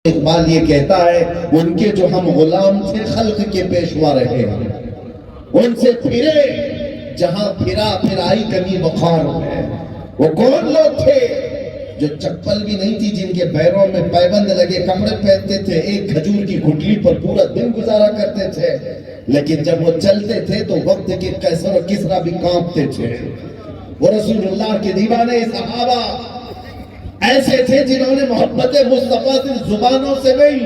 اقبال یہ کہتا ہے ان کے جو ہم غلام تھے خلق کے پیشوا رہے ہیں، ان سے پھرے جہاں پھرا پھرائی کمی بخار ہے۔ وہ کون لوگ تھے جو چپل بھی نہیں تھی، جن کے پیروں میں پیبند لگے کپڑے پہنتے تھے، ایک کھجور کی گٹلی پر پورا دن گزارا کرتے تھے، لیکن جب وہ چلتے تھے تو وقت کے قیصر و کسریٰ بھی کانپتے تھے۔ وہ رسول اللہ کے دیوانے صحابہ ایسے تھے جنہوں نے محبت مصطفیٰ صرف زبانوں سے نہیں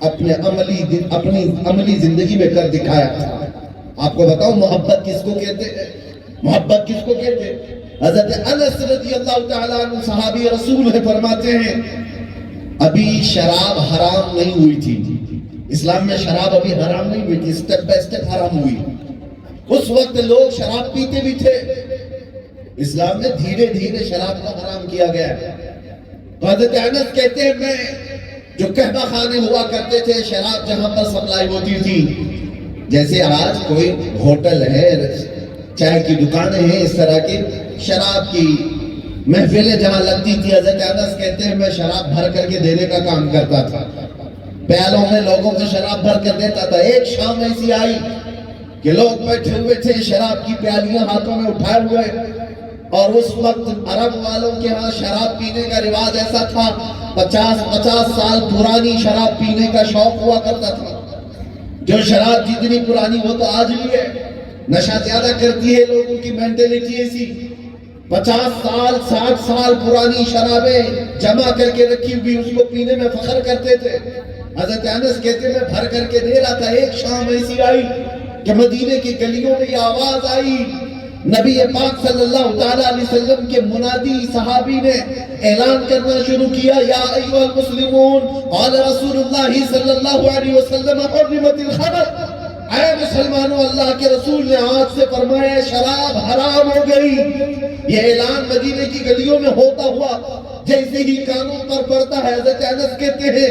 اپنی عملی زندگی میں کر دکھایا تھا۔ آپ کو بتاؤں محبت کس کو کہتے ہیں؟ محبت کس کو کہتے ہیں؟ حضرت انس رضی اللہ تعالیٰ عنہ صحابی رسول ہے، فرماتے ہیں ابھی شراب حرام نہیں ہوئی تھی، اسلام میں شراب ابھی حرام نہیں ہوئی تھی، سٹیپ بائی سٹیپ حرام ہوئی۔ اس وقت لوگ شراب پیتے بھی تھے، اسلام میں دھیرے دھیرے شراب کو حرام کیا گیا۔ تو حضرت انس کہتے ہیں میں جو قہوہ خانے ہوا کرتے تھے، شراب جہاں پر سپلائی ہوتی تھی، جیسے آج کوئی ہوٹل ہے، چائے کی دکانیں ہیں، اس طرح کی شراب کی محفلیں جہاں لگتی تھی، حضرت انس کہتے ہیں میں شراب بھر کر کے دینے کا کام کرتا تھا، پیالوں میں لوگوں کو شراب بھر کر دیتا تھا۔ ایک شام ایسی آئی کہ لوگ بیٹھے ہوئے تھے، شراب کی پیالیاں ہاتھوں میں اٹھائے ہوئے، اور اس وقت عرب والوں کے ہاں شراب پینے کا رواج ایسا تھا، 50 سال پرانی شراب پینے کا شوق ہوا کرتا تھا۔ جو شراب جتنی پرانی وہ تو آج بھی ہے، نشہ زیادہ کرتی ہے، لوگوں کی مینٹلٹی ایسی۔ 50 سال 60 سال پرانی شرابیں جمع کر کے رکھی ہوئی، اس کو پینے میں فخر کرتے تھے۔ حضرت انس کہتے میں بھر کر کے دے رہا تھا، ایک شام ایسی آئی کہ مدینے کی گلیوں میں یہ آواز آئی، نبی پاک صلی اللہ تعالیٰ علیہ وسلم کے منادی صحابی نے اعلان کرنا شروع کیا، یا ایھا المسلمون قال رسول اللہ صلی اللہ علیہ وسلم حرمت الخمر، اے مسلمانوں اللہ کے رسول نے آج سے فرمایا شراب حرام ہو گئی۔ یہ اعلان مدینے کی گلیوں میں ہوتا ہوا جیسے ہی قانون پر پڑتا ہے، حضرت انس کہتے ہیں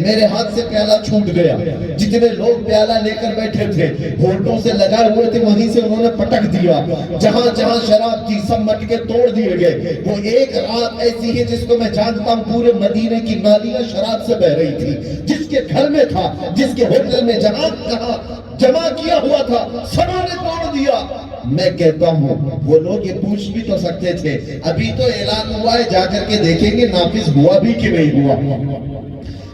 میرے ہاتھ سے پیالہ چھوٹ گیا، جتنے لوگ پیالہ لے کر بیٹھے تھے ہونٹوں سے لگائے ہوئے تھے، وہیں سے انہوں نے پٹک دیا، جہاں جہاں شراب تھی سب مٹکے توڑ دیے گئے۔ وہ ایک رات ایسی ہے جس کو میں جانتا ہوں پورے مدینے کی نالیاں شراب سے بہ رہی تھی، جس کے گھر میں تھا، جس کے ہوٹل میں جمع کیا ہوا تھا، سبوں نے توڑ دیا۔ میں کہتا ہوں وہ لوگ یہ پوچھ بھی تو سکتے تھے، ابھی تو اعلان ہوا ہے، جا کر کے دیکھیں گے نافذ ہوا بھی کہ نہیں ہوا۔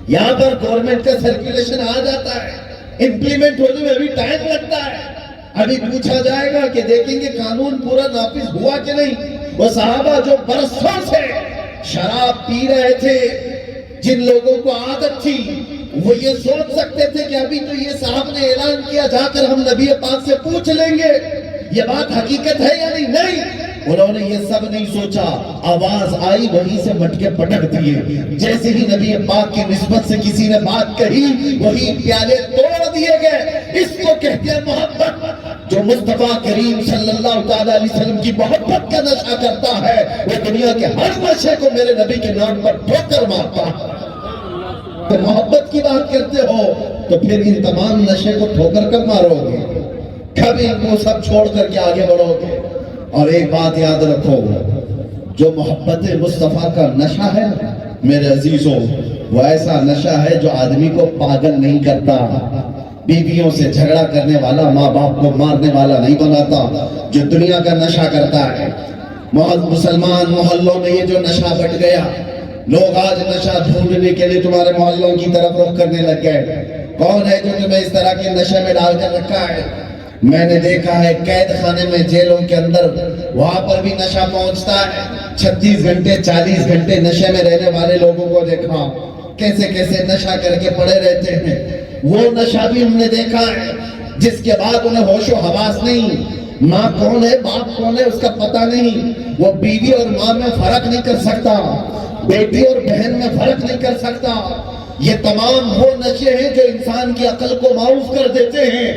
یہاں پر گورنمنٹ کا سرکولیشن آ جاتا ہے، امپلیمنٹ ہونے میں ابھی ٹائم لگتا ہے، ابھی پوچھا جائے گا کہ دیکھیں گے قانون پورا نافذ ہوا کہ نہیں۔ وہ صحابہ جو برسوں سے شراب پی رہے تھے، جن لوگوں کو عادت تھی، وہ یہ سوچ سکتے تھے کہ ابھی تو یہ صاحب نے اعلان کیا، جا کر ہم نبی پاک سے پوچھ لیں گے یہ بات حقیقت ہے یا نہیں۔ نہیں، انہوں نے یہ سب نہیں سوچا، آواز آئی وہیں سے مٹکے پٹک دیے، جیسے ہی نبی پاک کی نسبت سے کسی نے بات کہی وہی پیالے توڑ دیے گئے۔ اس کو کہتے ہیں محبت۔ جو مصطفیٰ کریم صلی اللہ تعالیٰ علیہ وسلم کی محبت کا نشہ کرتا ہے، وہ دنیا کے ہر نشے کو میرے نبی کے نام پر ٹھوکر مارتا ہے۔ تو محبت کی بات کرتے ہو تو پھر ان تمام نشے کو ٹھوکر کب مارو گے؟ کبھی ان کو سب چھوڑ کر کے آگے بڑھو گے۔ اور ایک بات یاد رکھو، جو محبت مصطفیٰ کا نشہ ہے میرے عزیزوں، وہ ایسا نشہ ہے جو آدمی کو پاگل نہیں کرتا، بیویوں سے جھگڑا کرنے والا، ماں باپ کو مارنے والا نہیں بناتا۔ جو دنیا کا نشہ کرتا ہے، مسلمان محلوں میں یہ جو نشہ بٹ گیا، لوگ آج نشہ ڈھونڈنے کے لیے تمہارے محلوں کی طرف رخ کرنے لگ گئے۔ کون ہے جو تمہیں اس طرح کے نشے میں ڈال کر رکھا ہے؟ میں نے دیکھا ہے قید خانے میں، جیلوں کے اندر، وہاں پر بھی نشہ پہنچتا ہے۔ 36 گھنٹے 40 گھنٹے نشے میں رہنے والے لوگوں کو دیکھا کیسے کیسے نشہ کر کے پڑے رہتے ہیں۔ وہ نشہ بھی ہم نے دیکھا ہے جس کے بعد انہیں ہوش و حواس نہیں، ماں کون ہے باپ کون ہے اس کا پتہ نہیں، وہ بیوی اور ماں میں فرق نہیں کر سکتا، بیٹی اور بہن میں فرق نہیں کر سکتا۔ یہ تمام وہ نشے ہیں جو انسان کی عقل کو معاف کر دیتے ہیں،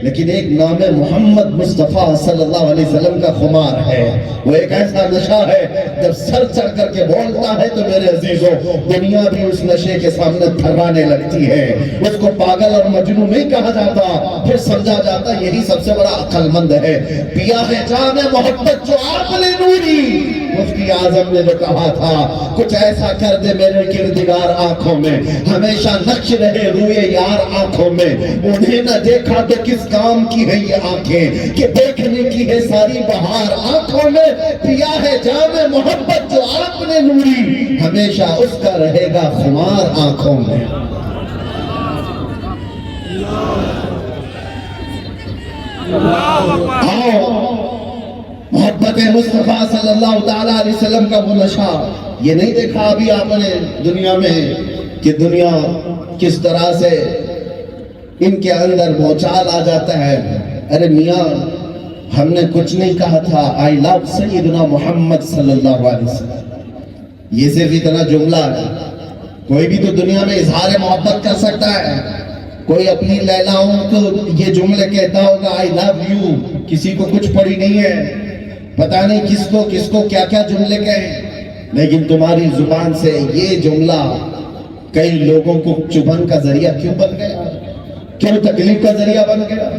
لیکن ایک نام محمد مصطفیٰ صلی اللہ علیہ وسلم کا خمار ہے، وہ ایک ایسا نشہ ہے جب سر چڑھ کر کے بولتا ہے تو میرے عزیزوں دنیا بھی اس نشے کے سامنے تھرانے لگتی ہے۔ اس کو پاگل اور مجنون نہیں کہا جاتا، پھر سمجھا جاتا یہی سب سے بڑا عقل مند ہے۔ پیا ہے جام محبت جو آپ نے نوری، مفتی اعظم نے جو کہا تھا، کچھ ایسا کر دے میرے کردگار آنکھوں میں، ہمیشہ نقش رہے روئے یار آنکھوں میں، انہیں نہ دیکھا تو کس کام کی ہے یہ آنکھیں کہ دیکھنے کی ہے ساری بہار آنکھوں میں، پیا ہے جام محبت جو آپ نے نوری، ہمیشہ اس کا رہے گا خمار آنکھوں میں۔ محبت مصطفیٰ صلی اللہ تعالیٰ علیہ وسلم کا وہ نشہ، یہ نہیں دیکھا ابھی آپ نے دنیا میں کہ دنیا کس طرح سے ان کے اندر بھوچال آ جاتا ہے۔ ارے میاں ہم نے کچھ نہیں کہا تھا، آئی لو سیدنا محمد صلی اللہ علیہ وسلم، یہ صرف اتنا جملہ ہے۔ کوئی بھی تو دنیا میں اظہار محبت کر سکتا ہے، کوئی اپنی لیلاؤں کو یہ جملے کہتا ہوگا آئی لو یو، کسی کو کچھ پڑی نہیں ہے، پتہ نہیں کس کو کیا کیا جملے کہیں، لیکن تمہاری زبان سے یہ جملہ کئی لوگوں کو چبھن کا ذریعہ کیوں بن گیا، کیوں تکلیف کا ذریعہ بن گیا؟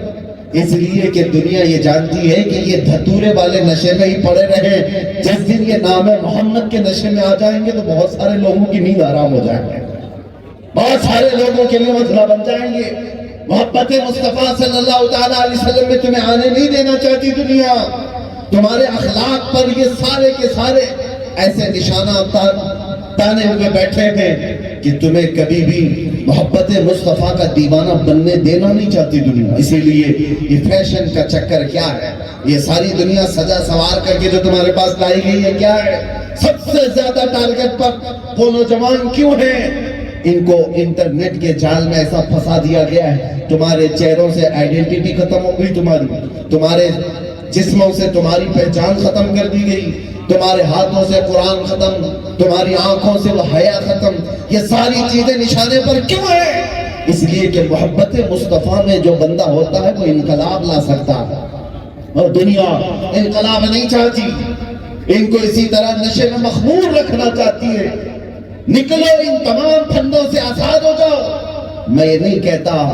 اس لیے کہ دنیا یہ جانتی ہے کہ یہ دھتورے والے نشے میں ہی پڑے رہے، جس دن یہ نام محمد کے نشے میں آ جائیں گے تو بہت سارے لوگوں کی نیند آرام ہو جائیں گے، بہت سارے لوگوں کے لیے مسئلہ بن جائیں گے۔ محبت مصطفیٰ صلی اللہ تعالیٰ علیہ وسلم میں تمہیں آنے نہیں دینا چاہتی دنیا، تمہارے اخلاق پر یہ سارے کے سارے ایسے نشانات تانے ہوئے بیٹھے ہیں کہ تمہیں کبھی بھی محبت مصطفیٰ کا دیوانہ بننے دینا نہیں چاہتی دنیا۔ اسی لیے یہ فیشن کا چکر کیا ہے، یہ ساری دنیا سجا سوار کر کے جو تمہارے پاس لائی گئی ہے کیا ہے؟ سب سے زیادہ ٹارگٹ پر وہ نوجوان کیوں ہیں؟ ان کو انٹرنیٹ کے جال میں ایسا پھنسا دیا گیا ہے، تمہارے چہروں سے آئیڈینٹی ختم ہو گئی، تمہارے جسموں سے تمہاری پہچان ختم کر دی گئی، تمہارے ہاتھوں سے قرآن ختم، تمہاری آنکھوں سے وہ حیا ختم۔ یہ ساری چیزیں نشانے پر کیوں ہیں؟ اس لیے کہ محبت مصطفیٰ میں جو بندہ ہوتا ہے وہ انقلاب لا سکتا ہے، اور دنیا انقلاب نہیں چاہتی، ان کو اسی طرح نشے میں مخمور رکھنا چاہتی ہے۔ نکلو ان تمام پھندوں سے آزاد ہو جاؤ۔ میں یہ نہیں کہتا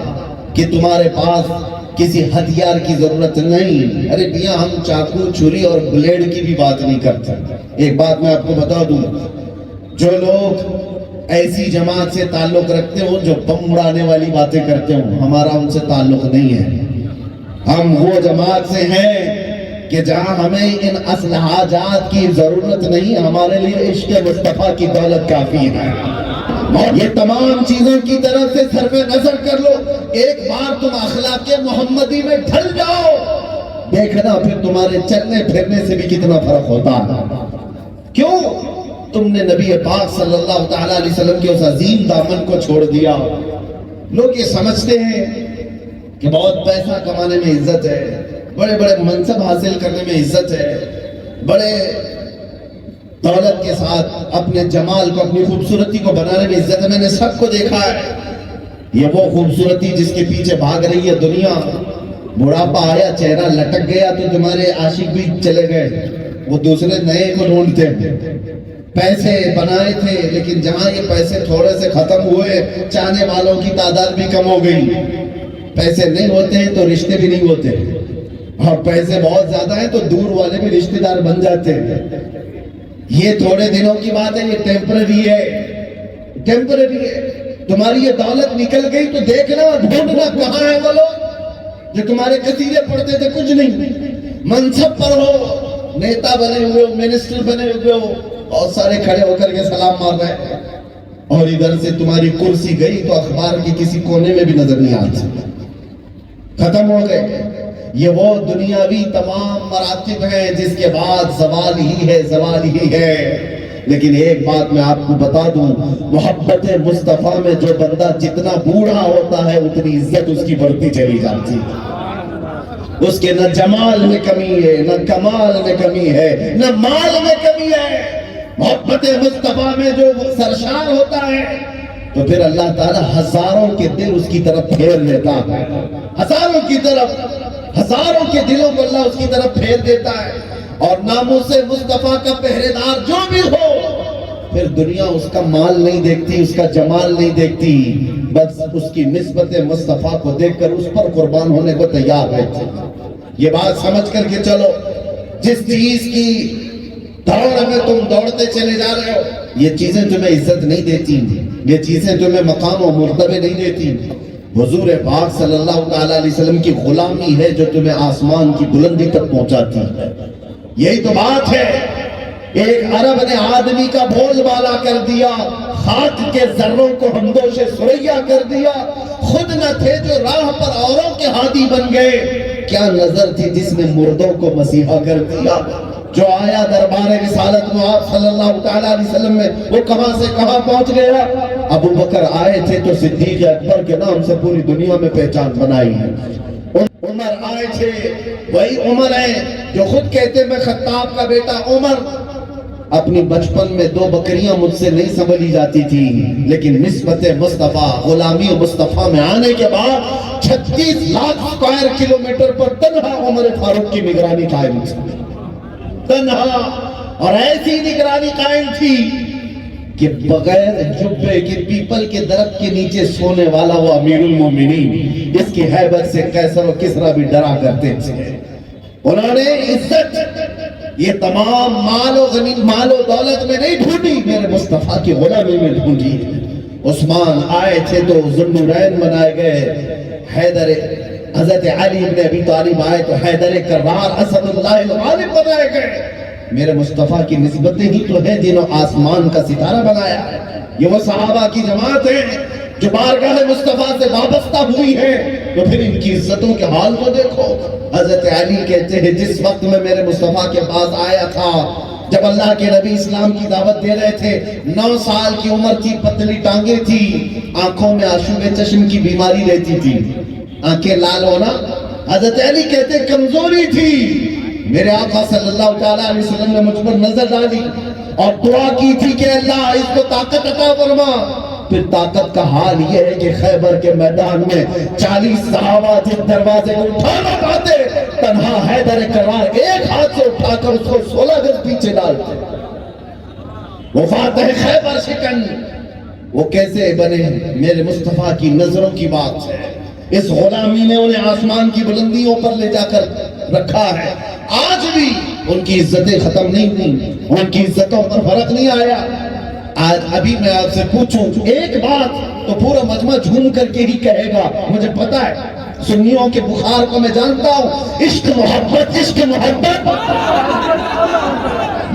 کہ تمہارے پاس کسی ہتھیار کی ضرورت نہیں، ارے میاں ہم چاقو چھری اور بلیڈ کی بھی بات نہیں کرتے۔ ایک بات میں آپ کو بتا دوں، جو لوگ ایسی جماعت سے تعلق رکھتے ہوں جو بم اڑانے والی باتیں کرتے ہوں، ہمارا ان سے تعلق نہیں ہے۔ ہم وہ جماعت سے ہیں کہ جہاں ہمیں ان اسلحہ جات کی ضرورت نہیں، ہمارے لیے عشق مصطفیٰ کی دولت کافی ہے۔ اور یہ تمام چیزوں کی طرف سے صرف نظر کر لو، ایک بار تم اخلاق محمدی میں ڈھل جاؤ، دیکھنا پھر تمہارے چلنے پھرنے سے بھی کتنا فرق ہوتا ہے۔ کیوں؟ تم نے نبی پاک صلی اللہ تعالیٰ علیہ وسلم کے اس عظیم دامن کو چھوڑ دیا۔ لوگ یہ سمجھتے ہیں کہ بہت پیسہ کمانے میں عزت ہے، بڑے بڑے منصب حاصل کرنے میں عزت ہے، بڑے دولت کے ساتھ اپنے جمال کو، اپنی خوبصورتی کو بنانے میں عزت ہے۔ میں نے سب کو دیکھا ہے، یہ وہ خوبصورتی جس کے پیچھے بھاگ رہی ہے دنیا، بڑھاپا آیا چہرہ لٹک گیا تو تمہارے عاشق بھی چلے گئے، وہ دوسرے نئے کو ڈھونڈتے ہیں۔ پیسے بنائے تھے لیکن جہاں یہ پیسے تھوڑے سے ختم ہوئے، چاہنے والوں کی تعداد بھی کم ہو گئی۔ پیسے نہیں ہوتے ہیں تو رشتے بھی نہیں ہوتے، اور پیسے بہت زیادہ ہیں تو دور والے بھی رشتہ دار بن جاتے ہیں۔ یہ تھوڑے دنوں کی بات ہے، یہ ٹیمپرری ہے، ٹیمپرری ہے۔ تمہاری یہ دولت نکل گئی تو دیکھنا ڈھونڈنا کہاں ہے وہ لوگ جو تمہارے قصیدے پڑھتے تھے، کچھ نہیں، منصب پر ہو، نیتا بنے ہوئے ہو، منسٹر بنے ہوئے ہو، بہت سارے کھڑے ہو کر کے سلام مار رہے ہیں، اور ادھر سے تمہاری کرسی گئی تو اخبار کی کسی کونے میں بھی نظر نہیں آتی، ختم ہو گئے۔ یہ وہ دنیاوی تمام مراتب ہیں جس کے بعد زوال ہی ہے، زوال ہی ہے۔ لیکن ایک بات میں آپ کو بتا دوں، محبت مصطفیٰ میں جو بندہ جتنا بوڑھا ہوتا ہے اتنی عزت اس کی بڑھتی چلی جاتی ہے۔ اس کے نہ جمال میں کمی ہے، نہ کمال میں کمی ہے، نہ مال میں کمی ہے۔ محبت مصطفیٰ میں جو سرشار ہوتا ہے تو پھر اللہ تعالیٰ ہزاروں کے دل اس کی طرف پھیر لیتا ہے، ہزاروں کی طرف، ہزاروں کے دلوں کو اللہ اس کی طرف پھیر دیتا ہے۔ اور ناموس مصطفیٰ کا پہرے دار جو بھی ہو، پھر دنیا اس کا مال نہیں دیکھتی، اس کا جمال نہیں دیکھتی، بس اس کی نسبت مصطفیٰ کو دیکھ کر اس پر قربان ہونے کو تیار رہتی ہے۔ یہ بات سمجھ کر کے چلو، جس چیز کی دوڑ میں تم دوڑتے چلے جا رہے ہو، یہ چیزیں تمہیں عزت نہیں دیتی، یہ چیزیں تمہیں مقام و مرتبے نہیں دیتی۔ حضور پاک صلی اللہ تعالیٰ علیہ وسلم کی غلامی ہے جو تمہیں آسمان کی بلندی تک پہنچاتی ہے۔ یہی تو بات ہے۔ ایک عرب نے آدمی کا بول بالا کر دیا، خاک کے ذروں کو ہمدوش سریا کر دیا، خود نہ تھے جو راہ پر اوروں کے ہادی بن گئے، کیا نظر تھی جس نے مردوں کو مسیحا کر دیا۔ جو آیا دربار رسالت میں آپ صلی اللہ تعالیٰ علیہ وسلم میں، وہ کہاں سے کہاں پہنچ گیا۔ ابو بکر آئے تھے تو صدیق اکبر کے نام سے پوری دنیا میں پہچان بنائی ہے۔ عمر آئے تھے، وہی عمر ہیں جو خود کہتے میں خطاب کا بیٹا عمر، اپنی بچپن میں 2 بکریاں مجھ سے نہیں سنبھلی جاتی تھی، لیکن نسبت مصطفیٰ، غلامی مصطفیٰ میں آنے کے بعد 36 لاکھ اسکوائر کلومیٹر پر تنہا عمر فاروق کی نگرانی قائم تھی، تنہا، اور ایسی نگرانی قائم تھی کہ بغیر جبے کے پیپل کے درخت کے نیچے سونے والا وہ امیر المومنین، اس کی ہیبت سے قیصر و کسریٰ بھی ڈرا کرتے تھے۔ انہوں نے عزت یہ تمام مال و دولت میں نہیں ڈھونڈی، میرے مصطفیٰ کی غلامی میں ڈھونڈی۔ عثمان آئے تھے تو ذوالنورین بنائے گئے، حیدر حضرت علی ابن ابی طالب آئے تو حیدر کرار اسد اللہ الغالب بنائے گئے۔ میرے مصطفیٰ کی نسبتیں ہی تو ہیں جنہوں آسمان کا ستارہ بنایا ہے۔ یہ وہ صحابہ کی جماعت ہے جو بارگاہ مصطفیٰ سے وابستہ ہوئی ہے، تو پھر ان کی عزتوں کے حال کو دیکھو۔ حضرت علی کہتے ہیں جس وقت میں میرے مصطفیٰ کے پاس آیا تھا، جب اللہ کے نبی اسلام کی دعوت دے رہے تھے، 9 سال کی عمر تھی، پتلی ٹانگیں تھی، آنکھوں میں آشوب چشم کی بیماری رہتی تھی، آنکھیں لال ہونا۔ حضرت علی کہتے کمزوری تھی، میرے آقا صلی اللہ تعالیٰ علیہ وسلم نے مجھ پر نظر ڈالی اور دعا کی تھی کہ اللہ اس کو طاقت عطا فرما۔ پھر طاقت کا حال یہ ہے کہ خیبر کے میدان میں 40 صحابہ جس دروازے کو اٹھانا پاتے، تنہا حیدر کرار ایک ہاتھ سے اٹھا کر اس کو 16 گز پیچھے ڈالتے۔ وہ فاتح خیبر شکن وہ کیسے بنے، میرے مصطفیٰ کی نظروں کی بات ہے۔ اس غلامی نے انہیں آسمان کی بلندیوں پر لے جا کر رکھا ہے۔ آج بھی ان کی عزتیں ختم نہیں ہوئی، ان کی عزتوں پر فرق نہیں آیا۔ آج ابھی میں آپ سے پوچھوں ایک بات تو پورا مجمع جھوم کر کے ہی کہے گا، مجھے پتا ہے سنیوں کے بخار کو میں جانتا ہوں، عشق محبت، عشق محبت،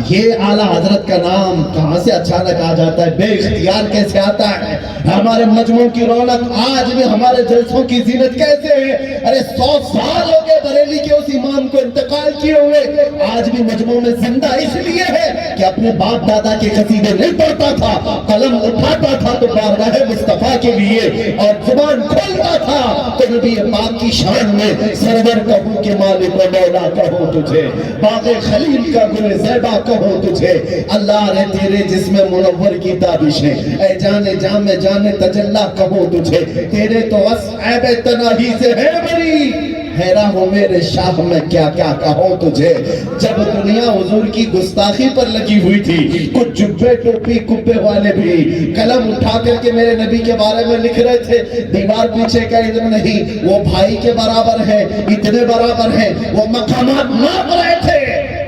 یہ اعلیٰ حضرت کا نام کہاں سے اچانک آ جاتا ہے، بے اختیار کیسے آتا ہے؟ ہمارے مجموع کی رونق آج بھی، ہمارے جلسوں کی زینت کیسے ہے؟ ارے 100 سال ہو گئے بریلی کے اس امام کو انتقال کیے ہوئے، آج بھی مجموع میں زندہ اس لیے ہے کہ اپنے باپ دادا کے قصیدے نہیں پڑھتا تھا، قلم اٹھاتا تھا تو بارگاہ مصطفیٰ کے لیے، اور زبان کھولتا تھا تو نبی پاک کی شان میں سرور کہوں کہ مالک و مولا کہوں تجھے، باغ خلیل کا گل زیبا کہوں تجھے، اللہ نے تیرے جسم منور کی تابشیں، اے جانے جام میں جانے تجلہ کہوں تجھے، تیرے تو بس عیب تناہی سے ہے بری، حیران ہوں میرے شاہ میں کیا کیا کہوں تجھے۔ جب دنیا حضور کی گستاخی پر لگی ہوئی تھی، کچھ جبے ٹوپی کبے والے بھی قلم اٹھا کر کے میرے نبی کے بارے میں لکھ رہے تھے، دیوار پیچھے کا ادھر نہیں، وہ بھائی کے برابر ہے، اتنے برابر ہیں، وہ مقامات ناپ رہے تھے،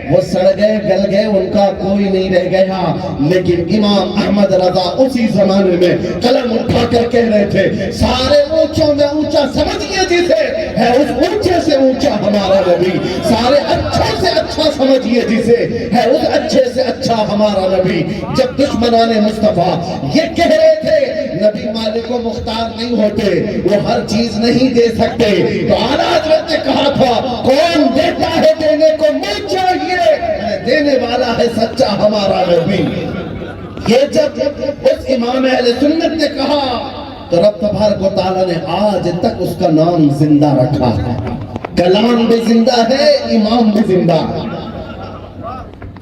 وہ سڑ گئے گل گئے، ان کا کوئی نہیں رہ گیا، لیکن امام احمد رضا اسی زمانے میں قلم اٹھا کر کہہ رہے تھے، سارے اونچوں میں اونچا سمجھئے جسے، ہے اس اونچے سے اونچا ہمارا نبی، سارے اچھے سے اچھا سمجھئے جسے، ہے اس اچھے سے اچھا ہمارا نبی۔ جب دشمنان مصطفیٰ یہ کہہ رہے تھے نبی مالک و مختار نہیں ہوتے، وہ ہر چیز نہیں دے سکتے، تو اعلیٰ حضرت نے کہا تھا کون دیتا ہے دینے کو منہ چاہیے، دینے والا ہے سچا ہمارا نبی۔ یہ جب اس امام اہل سنت نے کہا تو رب تبارک و تعالیٰ نے آج تک اس کا نام زندہ رکھا ہے، کلام بھی زندہ ہے، امام بھی زندہ ہے۔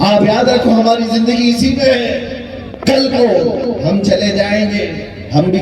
آپ یاد رکھو ہماری زندگی اسی میں ہے، کل کو ہم چلے جائیں گے، ہم بھی